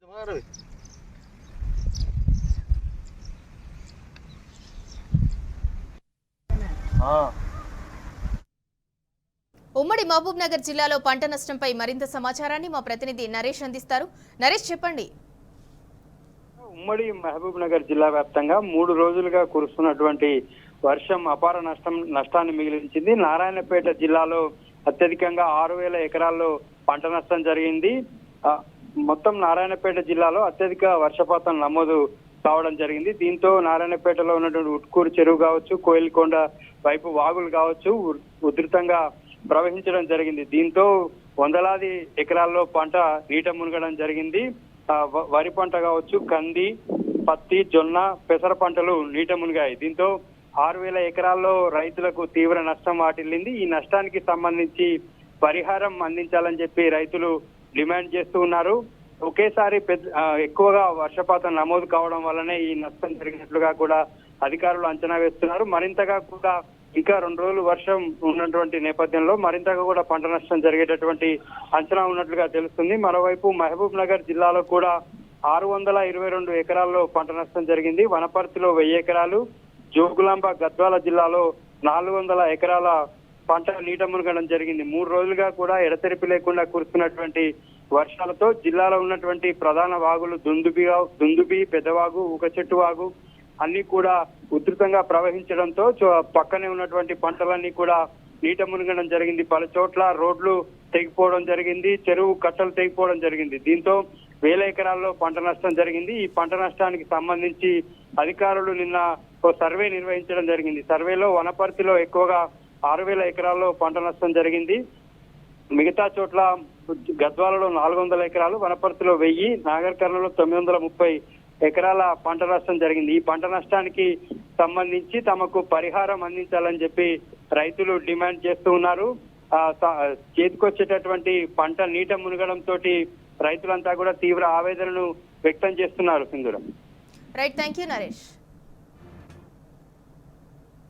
ఉమ్మడి మహబూబ్ నగర్ జిల్లాలో పంట నష్టంపై మరింత సమాచారాన్ని మా ప్రతినిధి నరేష్ అందిస్తారు. నరేష్, చెప్పండి. ఉమ్మడి మహబూబ్ నగర్ జిల్లా వ్యాప్తంగా 3 రోజులుగా కురుస్తున్నటువంటి వర్షం అపార నష్టాన్ని మిగిలించింది. నారాయణపేట జిల్లాలో అత్యధికంగా 6,000 ఎకరాల్లో పంట నష్టం జరిగింది. మొత్తం నారాయణపేట జిల్లాలో అత్యధిక వర్షపాతం నమోదు కావడం జరిగింది. దీంతో నారాయణపేటలో ఉన్నటువంటి ఉట్కూరు చెరువు కావచ్చు, కోయిల్కొండ వైపు వాగులు కావచ్చు ఉధృతంగా ప్రవహించడం జరిగింది. దీంతో వందలాది ఎకరాల్లో పంట నీట మునగడం జరిగింది. వరి పంట కావచ్చు, కంది, పత్తి, జొన్న, పెసర పంటలు నీట మునిగాయి. దీంతో 6,000 ఎకరాల్లో రైతులకు తీవ్ర నష్టం వాటిల్లింది. ఈ నష్టానికి సంబంధించి పరిహారం అందించాలని చెప్పి రైతులు డిమాండ్ చేస్తూ ఉన్నారు. ఒకేసారి ఎక్కువగా వర్షపాతం నమోదు కావడం వల్లనే ఈ నష్టం జరిగినట్లుగా కూడా అధికారులు అంచనా వేస్తున్నారు. మరింతగా కూడా ఇంకా 2 రోజులు వర్షం ఉన్నటువంటి నేపథ్యంలో మరింతగా కూడా పంట నష్టం జరిగేటటువంటి అంచనా ఉన్నట్లుగా తెలుస్తుంది. మరోవైపు మహబూబ్ నగర్ జిల్లాలో కూడా 622 ఎకరాల్లో పంట నష్టం జరిగింది. వనపర్తిలో 1000 ఎకరాలు, జోగులాంబ గద్వాల జిల్లాలో 400 ఎకరాల పంట నీట మునగడం జరిగింది. 3 రోజులుగా కూడా ఎడతెరిపి లేకుండా కురుస్తున్నటువంటి వర్షాలతో జిల్లాలో ఉన్నటువంటి ప్రధాన వాగులు దుందుబి, పెద్దవాగు, ఊకచెట్టు వాగు అన్ని కూడా ఉధృతంగా ప్రవహించడంతో పక్కనే ఉన్నటువంటి పంటలన్నీ కూడా నీట మునగడం జరిగింది. పలు చోట్ల రోడ్లు తెగిపోవడం జరిగింది, చెరువు కట్టలు తెగిపోవడం జరిగింది. దీంతో 1000 ఎకరాల్లో పంట నష్టం జరిగింది. ఈ పంట నష్టానికి సంబంధించి అధికారులు నిన్న ఓ సర్వే నిర్వహించడం జరిగింది. సర్వేలో వనపర్తిలో ఎక్కువగా 6,000 ఎకరాల్లో పంట నష్టం జరిగింది. మిగతా చోట్ల గద్వాలలో 400 ఎకరాలు, వనపర్తిలో 1000, నాగర్ కర్నూలులో 930 ఎకరాల పంట నష్టం జరిగింది. ఈ పంట నష్టానికి సంబంధించి తమకు పరిహారం అందించాలని చెప్పి రైతులు డిమాండ్ చేస్తూ ఉన్నారు. చేతికొచ్చేటటువంటి పంట నీట మునగడంతో రైతులంతా కూడా తీవ్ర ఆవేదనను వ్యక్తం చేస్తున్నారు. సింధూరం. Right, thank you Naresh.